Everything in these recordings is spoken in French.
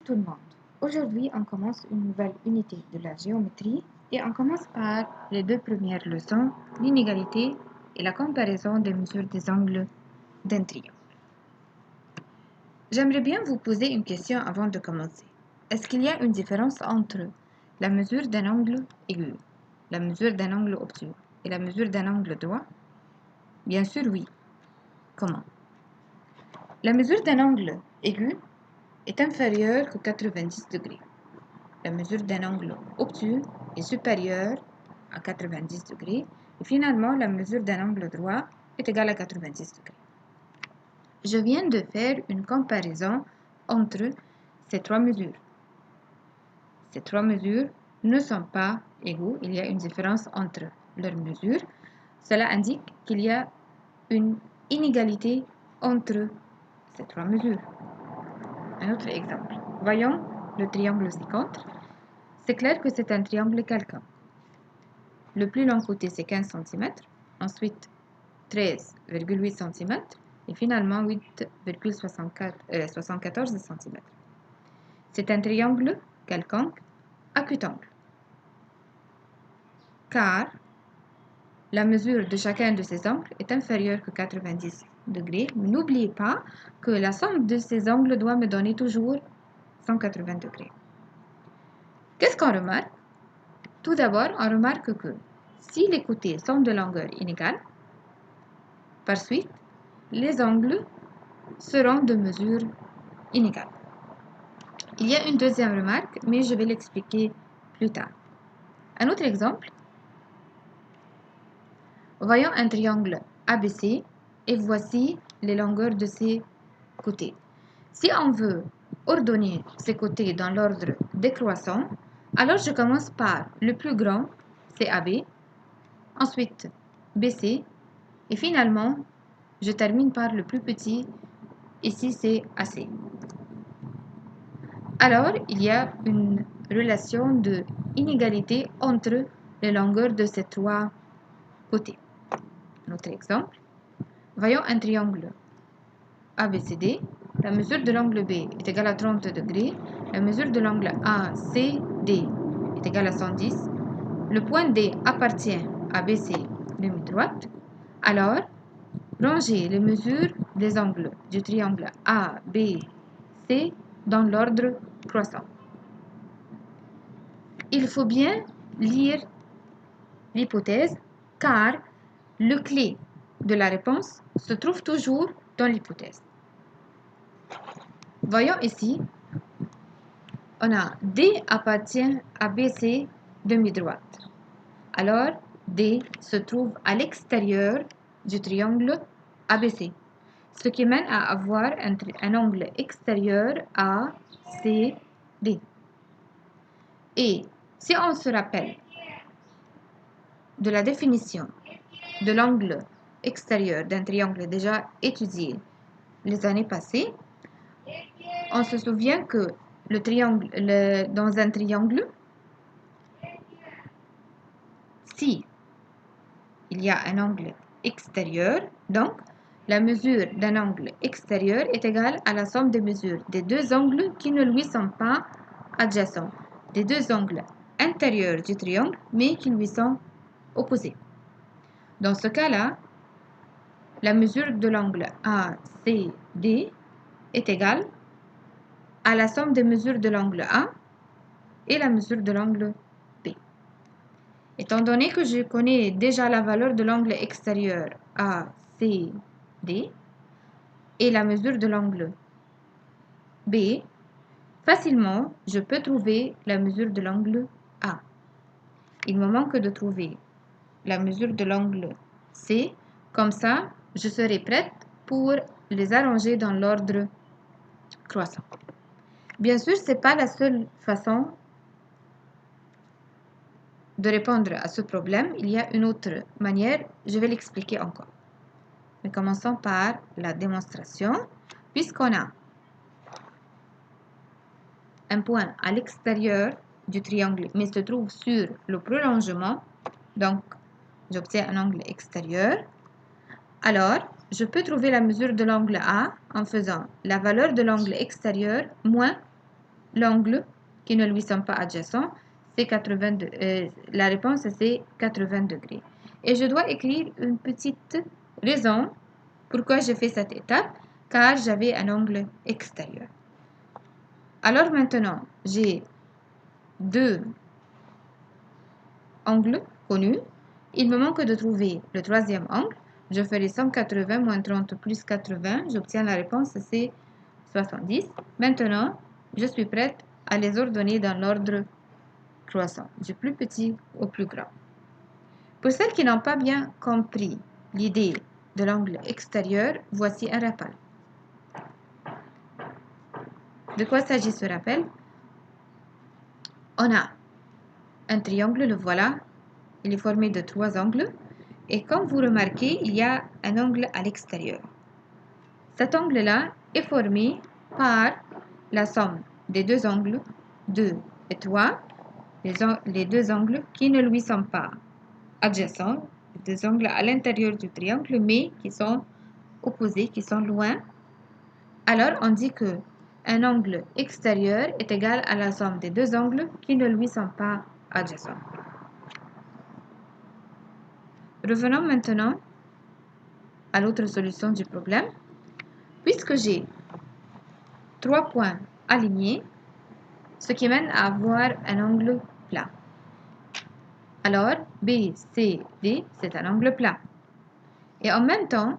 tout le monde. Aujourd'hui, on commence une nouvelle unité de la géométrie et on commence par les deux premières leçons, l'inégalité et la comparaison des mesures des angles d'un triangle. J'aimerais bien vous poser une question avant de commencer. Est-ce qu'il y a une différence entre la mesure d'un angle aigu, la mesure d'un angle obtus et la mesure d'un angle droit? Bien sûr, oui. Comment? La mesure d'un angle aigu est inférieure que 90 degrés. La mesure d'un angle obtus est supérieure à 90 degrés. Et finalement, la mesure d'un angle droit est égale à 90 degrés. Je viens de faire une comparaison entre ces trois mesures. Ces trois mesures ne sont pas égaux. Il y a une différence entre leurs mesures. Cela indique qu'il y a une inégalité entre ces trois mesures. Un autre exemple. Voyons le triangle ci-contre. C'est clair que c'est un triangle quelconque. Le plus long côté, c'est 15 cm, ensuite 13,8 cm et finalement 8,74 cm. C'est un triangle quelconque acutangle, car la mesure de chacun de ces angles est inférieure que 90 degrés. Mais n'oubliez pas que la somme de ces angles doit me donner toujours 180 degrés. Qu'est-ce qu'on remarque? Tout d'abord, on remarque que si les côtés sont de longueur inégale, par suite, les angles seront de mesure inégale. Il y a une deuxième remarque, mais je vais l'expliquer plus tard. Un autre exemple. Voyons un triangle ABC et voici les longueurs de ses côtés. Si on veut ordonner ces côtés dans l'ordre décroissant, alors je commence par le plus grand, c'est AB, ensuite BC, et finalement, je termine par le plus petit, ici c'est AC. Alors, il y a une relation de inégalité entre les longueurs de ces trois côtés. Notre exemple. Voyons un triangle ABCD. La mesure de l'angle B est égale à 30 degrés. La mesure de l'angle ACD est égale à 110. Le point D appartient à BC demi-droite. Alors, rangez les mesures des angles du triangle ABC dans l'ordre croissant. Il faut bien lire l'hypothèse car le clé de la réponse se trouve toujours dans l'hypothèse. Voyons ici, on a D appartient à BC demi-droite. Alors, D se trouve à l'extérieur du triangle ABC, ce qui mène à avoir un angle extérieur ACD. Et si on se rappelle de la définition de l'angle extérieur d'un triangle déjà étudié les années passées, on se souvient que dans un triangle, si il y a un angle extérieur, donc la mesure d'un angle extérieur est égale à la somme des mesures des deux angles qui ne lui sont pas adjacents, des deux angles intérieurs du triangle, mais qui lui sont opposés. Dans ce cas-là, la mesure de l'angle ACD est égale à la somme des mesures de l'angle A et la mesure de l'angle B. Étant donné que je connais déjà la valeur de l'angle extérieur ACD et la mesure de l'angle B, facilement, je peux trouver la mesure de l'angle A. Il me manque de trouver la mesure de l'angle C. Comme ça, je serai prête pour les arranger dans l'ordre croissant. Bien sûr, ce n'est pas la seule façon de répondre à ce problème. Il y a une autre manière, je vais l'expliquer encore. Mais commençons par la démonstration. Puisqu'on a un point à l'extérieur du triangle, mais se trouve sur le prolongement, donc j'obtiens un angle extérieur. Alors, je peux trouver la mesure de l'angle A en faisant la valeur de l'angle extérieur moins l'angle qui ne lui sont pas adjacents, c'est la réponse c'est 80 degrés. Et je dois écrire une petite raison pourquoi j'ai fait cette étape, car j'avais un angle extérieur. Alors maintenant, j'ai deux angles connus. Il me manque de trouver le troisième angle. Je ferai 180 moins 30 plus 80. J'obtiens la réponse, c'est 70. Maintenant, je suis prête à les ordonner dans l'ordre croissant, du plus petit au plus grand. Pour celles qui n'ont pas bien compris l'idée de l'angle extérieur, voici un rappel. De quoi s'agit ce rappel? On a un triangle, le voilà. Il est formé de 3 angles. Et comme vous remarquez, il y a un angle à l'extérieur. Cet angle-là est formé par la somme des deux angles 2 et 3, les deux angles qui ne lui sont pas adjacents, les deux angles à l'intérieur du triangle, mais qui sont opposés, qui sont loin. Alors, on dit que un angle extérieur est égal à la somme des deux angles qui ne lui sont pas adjacents. Revenons maintenant à l'autre solution du problème. Puisque j'ai 3 points alignés, ce qui mène à avoir un angle plat. Alors, BCD, c'est un angle plat. Et en même temps,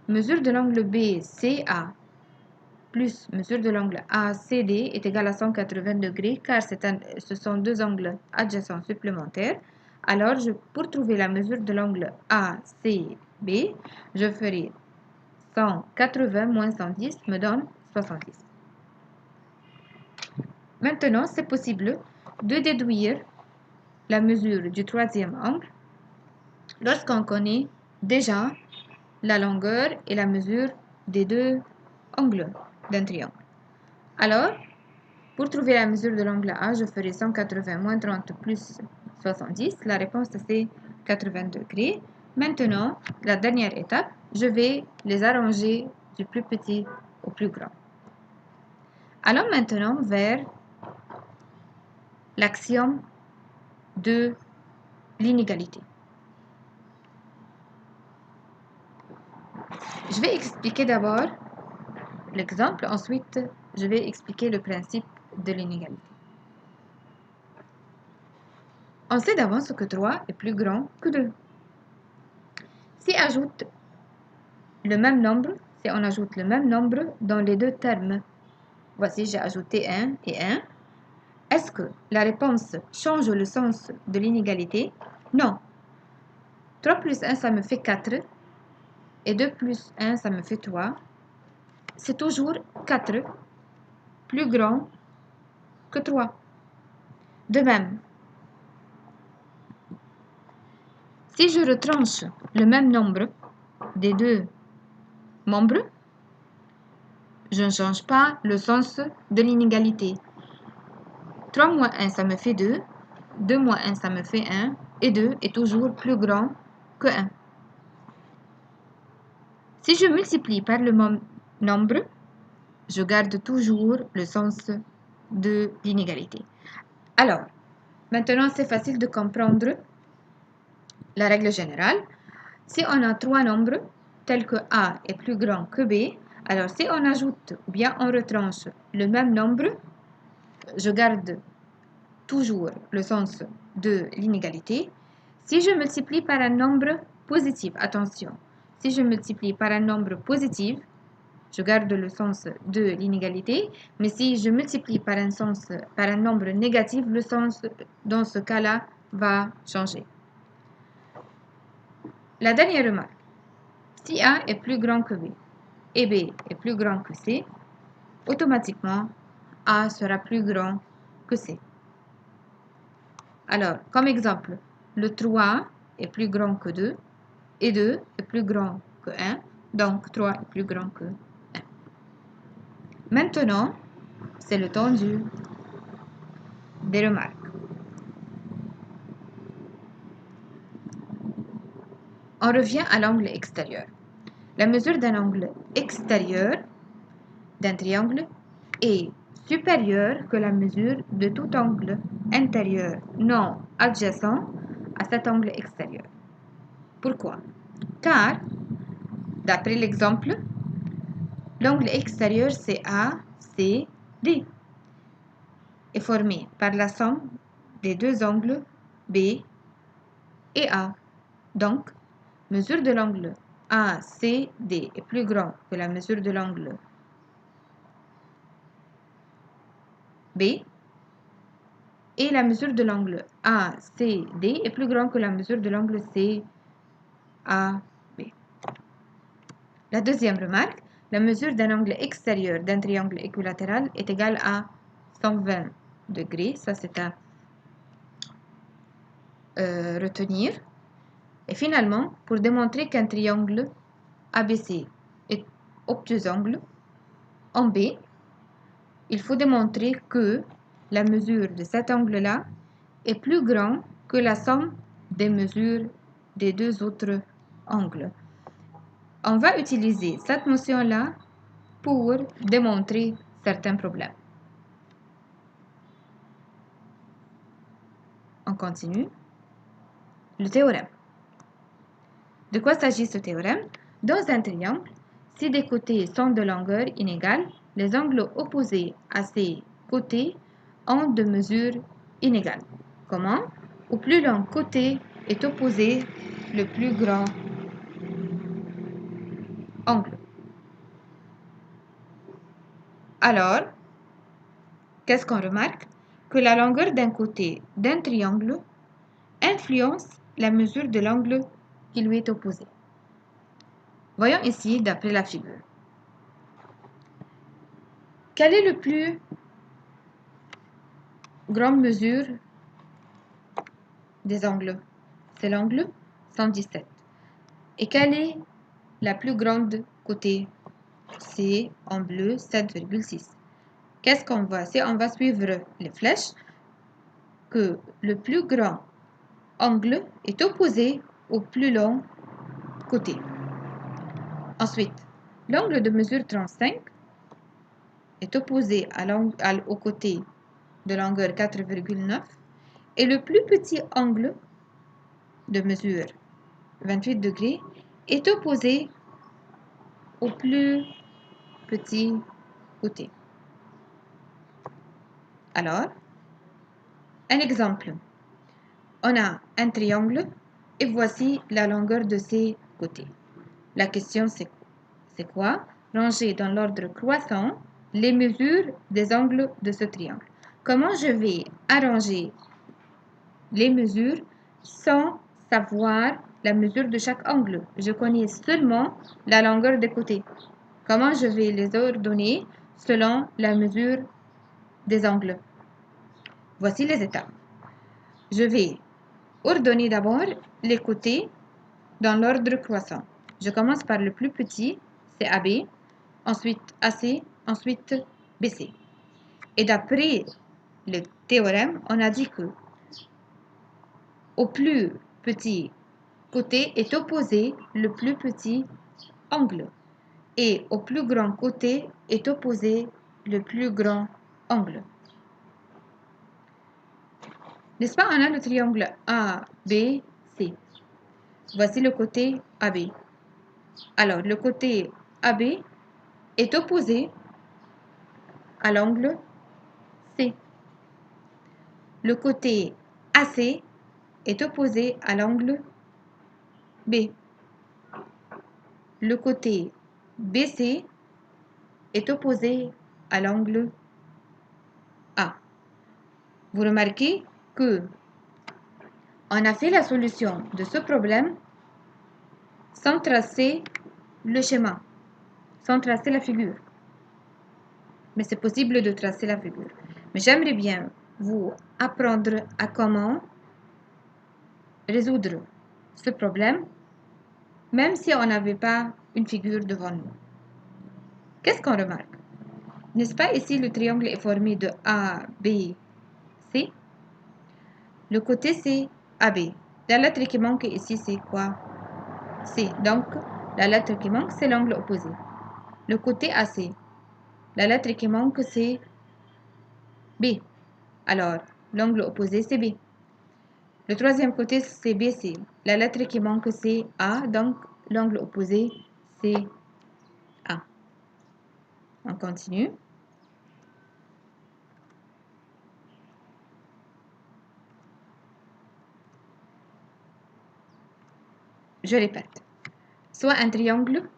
mesure de l'angle BCA plus mesure de l'angle ACD est égale à 180 degrés car ce sont deux angles adjacents supplémentaires. Alors, pour trouver la mesure de l'angle ACB, je ferai 180 moins 110 me donne 70. Maintenant, c'est possible de déduire la mesure du troisième angle lorsqu'on connaît déjà la longueur et la mesure des deux angles d'un triangle. Alors, pour trouver la mesure de l'angle A, je ferai 180 moins 30 plus 70. La réponse, c'est 80 degrés. Maintenant, la dernière étape, je vais les arranger du plus petit au plus grand. Allons maintenant vers l'axiome de l'inégalité. Je vais expliquer d'abord l'exemple, ensuite je vais expliquer le principe de l'inégalité. On sait d'avance que 3 est plus grand que 2. Si on ajoute le même nombre dans les deux termes, voici j'ai ajouté 1 et 1, est-ce que la réponse change le sens de l'inégalité? Non. 3 plus 1, ça me fait 4. Et 2 plus 1, ça me fait 3. C'est toujours 4 plus grand que 3. De même, si je retranche le même nombre des deux membres, je ne change pas le sens de l'inégalité. 3 moins 1, ça me fait 2. 2 moins 1, ça me fait 1. Et 2 est toujours plus grand que 1. Si je multiplie par le même nombre, je garde toujours le sens de l'inégalité. Alors, maintenant c'est facile de comprendre la règle générale. Si on a 3 nombres tels que A est plus grand que B, alors si on ajoute ou bien on retranche le même nombre, je garde toujours le sens de l'inégalité. Si je multiplie par un nombre positif, attention, si je multiplie par un nombre positif, je garde le sens de l'inégalité, mais si je multiplie par un nombre négatif, le sens dans ce cas-là va changer. La dernière remarque, si A est plus grand que B et B est plus grand que C, automatiquement A sera plus grand que C. Alors, comme exemple, le 3 est plus grand que 2 et 2 est plus grand que 1, donc 3 est plus grand que 1. Maintenant, c'est le temps des remarques. On revient à l'angle extérieur. La mesure d'un angle extérieur d'un triangle est supérieure que la mesure de tout angle intérieur non adjacent à cet angle extérieur. Pourquoi? Car, d'après l'exemple, l'angle extérieur CACD est formé par la somme des deux angles B et A. Donc, mesure de l'angle ACD est plus grand que la mesure de l'angle B et la mesure de l'angle ACD est plus grand que la mesure de l'angle CAB. La deuxième remarque, la mesure d'un angle extérieur d'un triangle équilatéral est égale à 120 degrés. Ça, c'est à retenir. Et finalement, pour démontrer qu'un triangle ABC est obtusangle en B, il faut démontrer que la mesure de cet angle-là est plus grande que la somme des mesures des deux autres angles. On va utiliser cette notion-là pour démontrer certains problèmes. On continue. Le théorème. De quoi s'agit ce théorème? Dans un triangle, si des côtés sont de longueur inégale, les angles opposés à ces côtés ont de mesures inégales. Comment? Au plus long côté est opposé le plus grand angle. Alors, qu'est-ce qu'on remarque? Que la longueur d'un côté d'un triangle influence la mesure de l'angle qui lui est opposé. Voyons ici d'après la figure. Quelle est le plus grande mesure des angles? C'est l'angle 117. Et quelle est la plus grande côté? C'est en bleu 7,6. Qu'est-ce qu'on va? C'est on va suivre les flèches que le plus grand angle est opposé au plus long côté. Ensuite, l'angle de mesure 35 est opposé au côté de longueur 4,9 et le plus petit angle de mesure 28 degrés est opposé au plus petit côté. Alors, un exemple. On a un triangle et voici la longueur de ses côtés. La question c'est quoi? Ranger dans l'ordre croissant les mesures des angles de ce triangle. Comment je vais arranger les mesures sans savoir la mesure de chaque angle? Je connais seulement la longueur des côtés. Comment je vais les ordonner selon la mesure des angles? Voici les étapes. Je vais ordonner d'abord les côtés dans l'ordre croissant. Je commence par le plus petit, c'est AB, ensuite AC, ensuite BC. Et d'après le théorème, on a dit que au plus petit côté est opposé le plus petit angle et au plus grand côté est opposé le plus grand angle. N'est-ce pas? On a le triangle ABC. Voici le côté AB. Alors, le côté AB est opposé à l'angle C. Le côté AC est opposé à l'angle B. Le côté BC est opposé à l'angle A. Vous remarquez que on a fait la solution de ce problème sans tracer le schéma, sans tracer la figure. Mais c'est possible de tracer la figure. Mais j'aimerais bien vous apprendre à comment résoudre ce problème, même si on n'avait pas une figure devant nous. Qu'est-ce qu'on remarque? N'est-ce pas ici le triangle est formé de A, B, C? Le côté c'est AB. La lettre qui manque ici c'est quoi? C. Donc la lettre qui manque c'est l'angle opposé. Le côté AC. La lettre qui manque c'est B. Alors, l'angle opposé, c'est B. Le troisième côté, c'est BC. La lettre qui manque, c'est A. Donc, l'angle opposé, c'est A. On continue. Je répète. Soit un triangle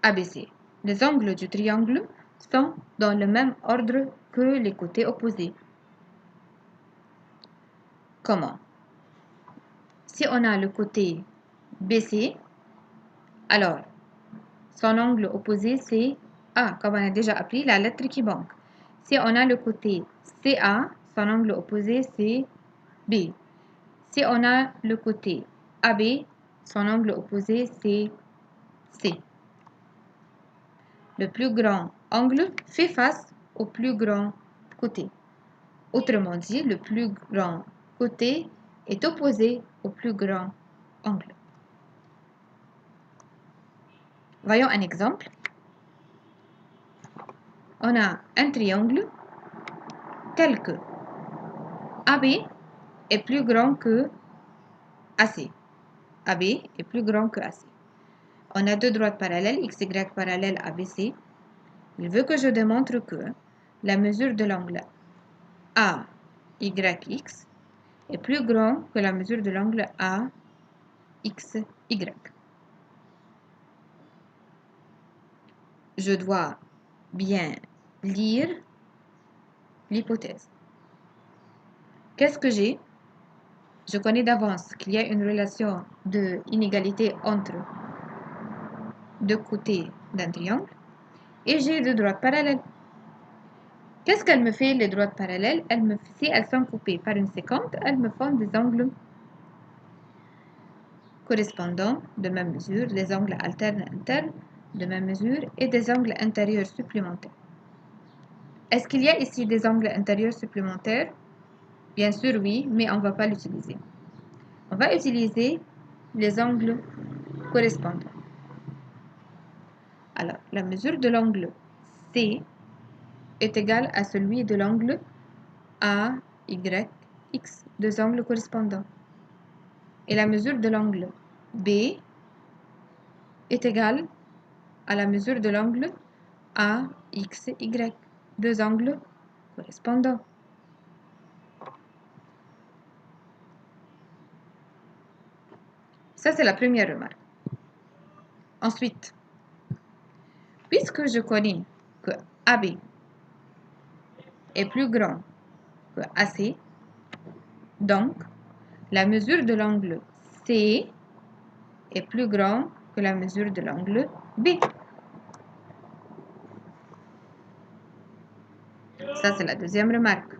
ABC. Les angles du triangle sont dans le même ordre que les côtés opposés. Comment? Si on a le côté BC, alors son angle opposé c'est A, comme on a déjà appris la lettre qui manque. Si on a le côté CA, son angle opposé c'est B. Si on a le côté AB, son angle opposé c'est C. Le plus grand angle fait face au plus grand côté. Autrement dit, le plus grand côté est opposé au plus grand angle. Voyons un exemple. On a un triangle tel que AB est plus grand que AC. AB est plus grand que AC. On a deux droites parallèles, XY parallèle ABC. Il veut que je démontre que la mesure de l'angle AYX est plus grand que la mesure de l'angle AXY. Je dois bien lire l'hypothèse. Qu'est-ce que j'ai? Je connais d'avance qu'il y a une relation d'inégalité entre deux côtés d'un triangle et j'ai deux droites parallèles. Qu'est-ce qu'elles me fait les droites parallèles? Si elles sont coupées par une séquente, elles me font des angles correspondants de même mesure, des angles alternes internes de même mesure et des angles intérieurs supplémentaires. Est-ce qu'il y a ici des angles intérieurs supplémentaires? Bien sûr oui, mais on ne va pas l'utiliser. On va utiliser les angles correspondants. Alors, la mesure de l'angle C est égale à celui de l'angle AYX, deux angles correspondants. Et la mesure de l'angle B est égale à la mesure de l'angle AXY, deux angles correspondants. Ça, c'est la première remarque. Ensuite, puisque je connais que AB est plus grand que AC, donc la mesure de l'angle C est plus grand que la mesure de l'angle B. Ça, c'est la deuxième remarque.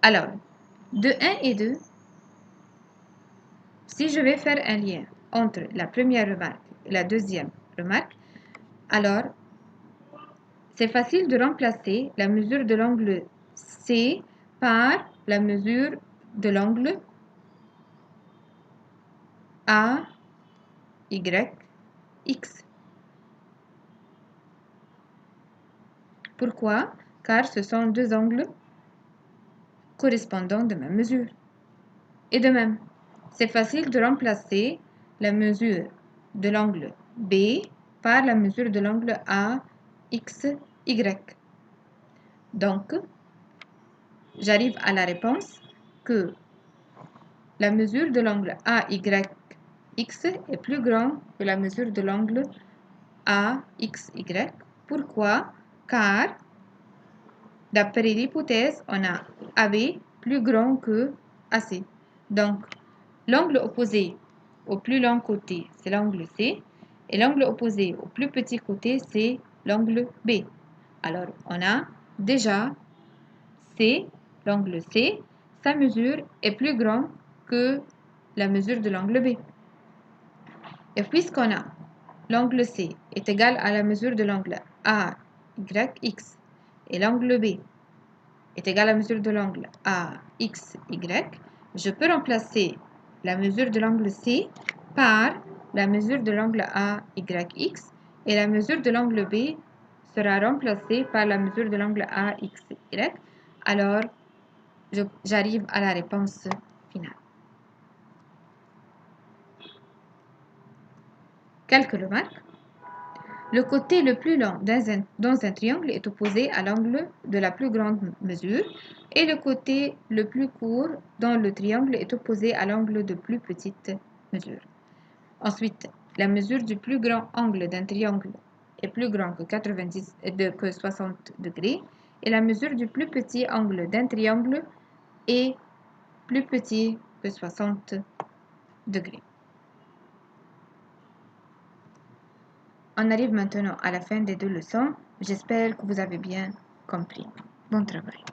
Alors, de 1 et 2, si je vais faire un lien entre la première remarque et la deuxième remarque, alors c'est facile de remplacer la mesure de l'angle C par la mesure de l'angle AYX. Pourquoi? Car ce sont deux angles correspondants de même mesure. Et de même, c'est facile de remplacer la mesure de l'angle B par la mesure de l'angle AXY. Donc, j'arrive à la réponse que la mesure de l'angle AYX est plus grande que la mesure de l'angle AXY. Pourquoi? Car, d'après l'hypothèse, on a AB plus grand que AC. Donc, l'angle opposé au plus long côté, c'est l'angle C. Et l'angle opposé au plus petit côté, c'est l'angle B. Alors, on a déjà C, l'angle C, sa mesure est plus grande que la mesure de l'angle B. Et puisqu'on a l'angle C est égal à la mesure de l'angle AYX et l'angle B est égal à la mesure de l'angle AXY, je peux remplacer la mesure de l'angle C par la mesure de l'angle AYX et la mesure de l'angle B sera remplacée par la mesure de l'angle AXY. Alors, j'arrive à la réponse finale. Quelques remarques. Le côté le plus long dans un triangle est opposé à l'angle de la plus grande mesure et le côté le plus court dans le triangle est opposé à l'angle de plus petite mesure. Ensuite, la mesure du plus grand angle d'un triangle est plus grand que 60 degrés et la mesure du plus petit angle d'un triangle est plus petit que 60 degrés. On arrive maintenant à la fin des deux leçons. J'espère que vous avez bien compris. Bon travail.